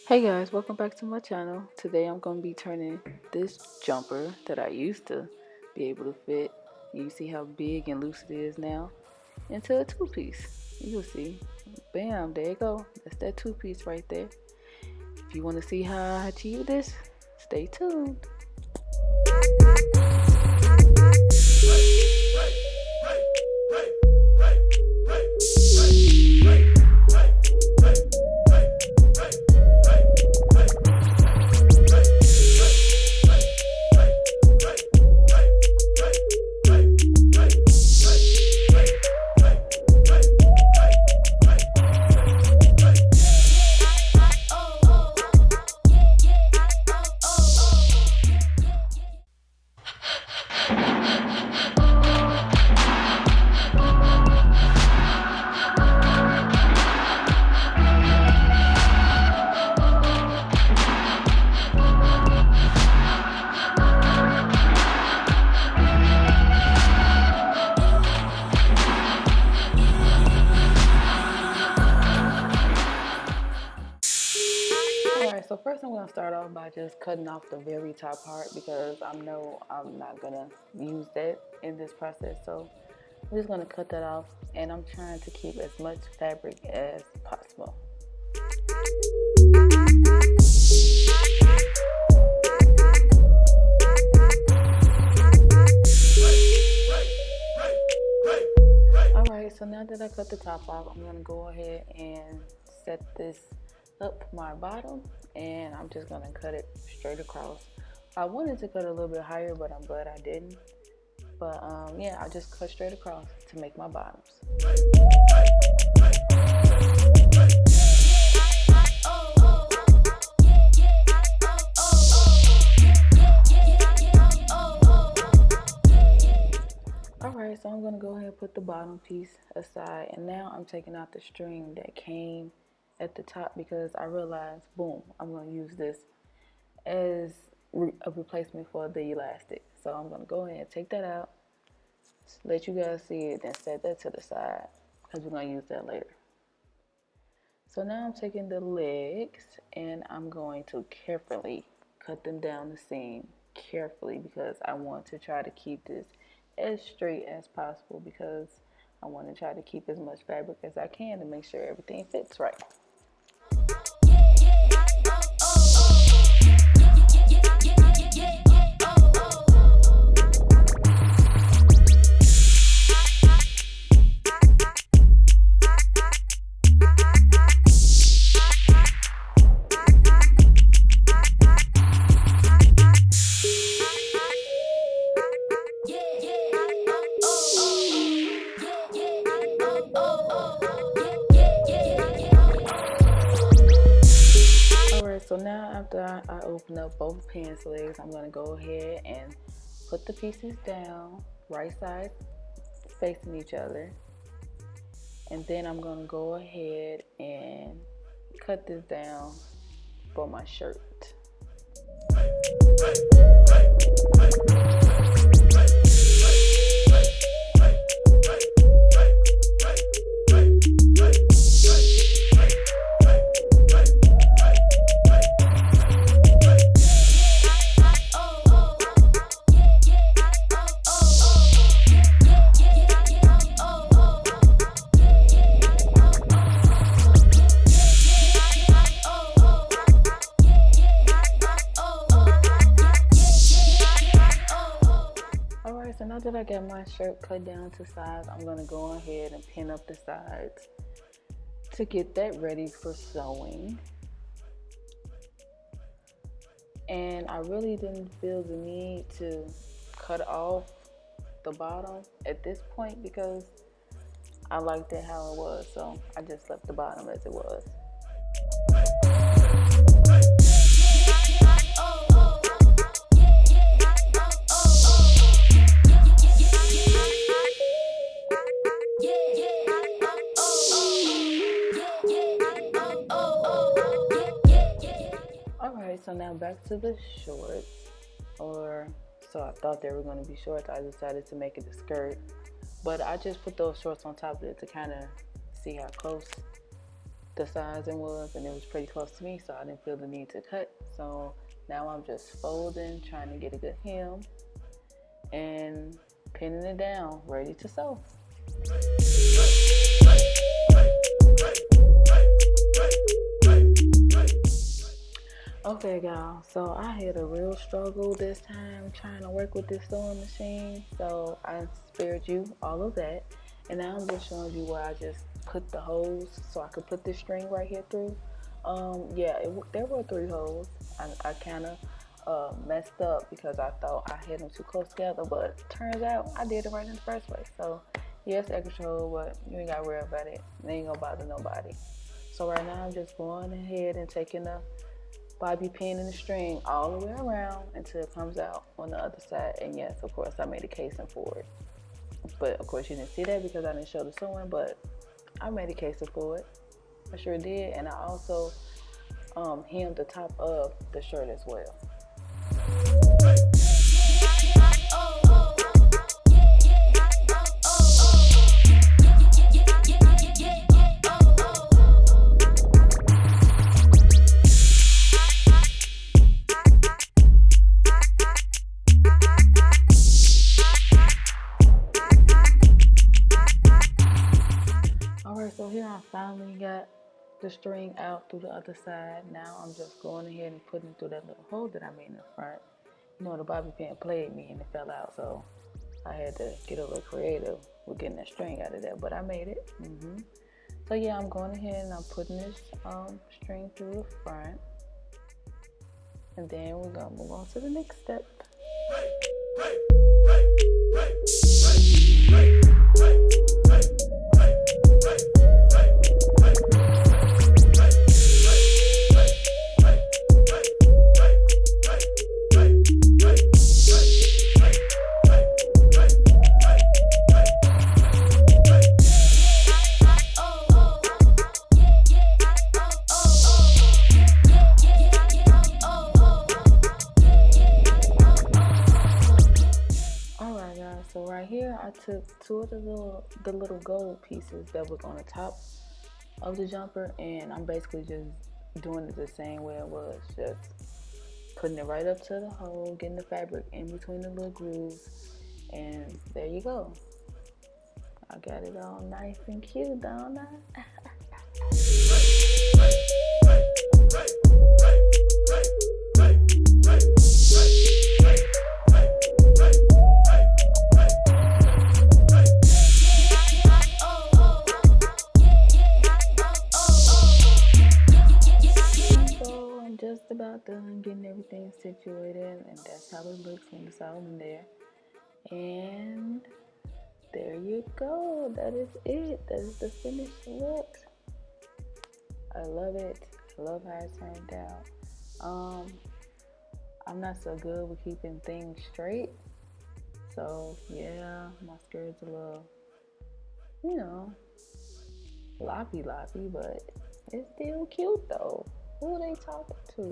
Hey guys, welcome back to my channel. Today I'm going to be turning this jumper that I used to be able to fit, you see how big and loose it is now, into a two-piece. You'll see. Bam, there you go. That's that two-piece right there. If you want to see how I achieve this, stay tuned. Alright, so first I'm going to start off by just cutting off the very top part because I know I'm not going to use that in this process. So I'm just going to cut that off, and I'm trying to keep as much fabric as possible. Alright, so now that I cut the top off, I'm going to go ahead and set this up my bottom, and I'm just gonna cut it straight across. I wanted to cut a little bit higher, but I'm glad I didn't. But yeah, I just cut straight across to make my bottoms. Alright, so I'm gonna go ahead and put the bottom piece aside, and now I'm taking out the string that came at the top because I realized, boom, I'm going to use this as a replacement for the elastic. So I'm going to go ahead and take that out, let you guys see it, then set that to the side because we're going to use that later. So now I'm taking the legs and I'm going to carefully cut them down the seam carefully because I want to try to keep this as straight as possible because I want to try to keep as much fabric as I can to make sure everything fits right. So now after I open up both pants legs, I'm going to go ahead and put the pieces down, right sides facing each other. And then I'm going to go ahead and cut this down for my shirt. So now that I got my shirt cut down to size, I'm going to go ahead and pin up the sides to get that ready for sewing. And I really didn't feel the need to cut off the bottom at this point because I liked it how it was, so I just left the bottom as it was. So now back to the shorts, so I thought they were going to be shorts. I decided to make it a skirt, but I just put those shorts on top of it to kind of see how close the sizing was, and it was pretty close to me, so I didn't feel the need to cut. So now I'm just folding, trying to get a good hem and pinning it down, ready to sew. Okay, y'all, so I had a real struggle this time trying to work with this sewing machine, so I spared you all of that, and now I'm just showing you where I just put the holes so I could put this string right here through. There were 3 holes. I kind of messed up because I thought I had them too close together, but turns out I did it right in the first place. So yes, extra hole, but you ain't gotta worry about it. It ain't gonna bother nobody. So right now I'm just going ahead and taking the bobby pin and the string all the way around until it comes out on the other side. And yes, of course, I made a casing for it. But of course you didn't see that because I didn't show the sewing, but I made a casing for it. I sure did. And I also hemmed the top of the shirt as well. So here I finally got the string out through the other side. Now I'm just going ahead and putting it through that little hole that I made in the front. You know, the bobby pin played me and it fell out, so I had to get a little creative with getting that string out of there, but I made it. So yeah, I'm going ahead and I'm putting this string through the front, and then we're gonna move on to the next step. So right here, I took 2 of the little gold pieces that was on the top of the jumper, and I'm basically just doing it the same way it was, just putting it right up to the hole, getting the fabric in between the little grooves, and there you go. I got it all nice and cute, don't I? Just about done getting everything situated, and that's how it looks when it's all in there. And there you go. That is it. That is the finished look. I love it. I love how it turned out. I'm not so good with keeping things straight, so yeah, my skirt's a little, loppy, but it's still cute though. Who are they talking to?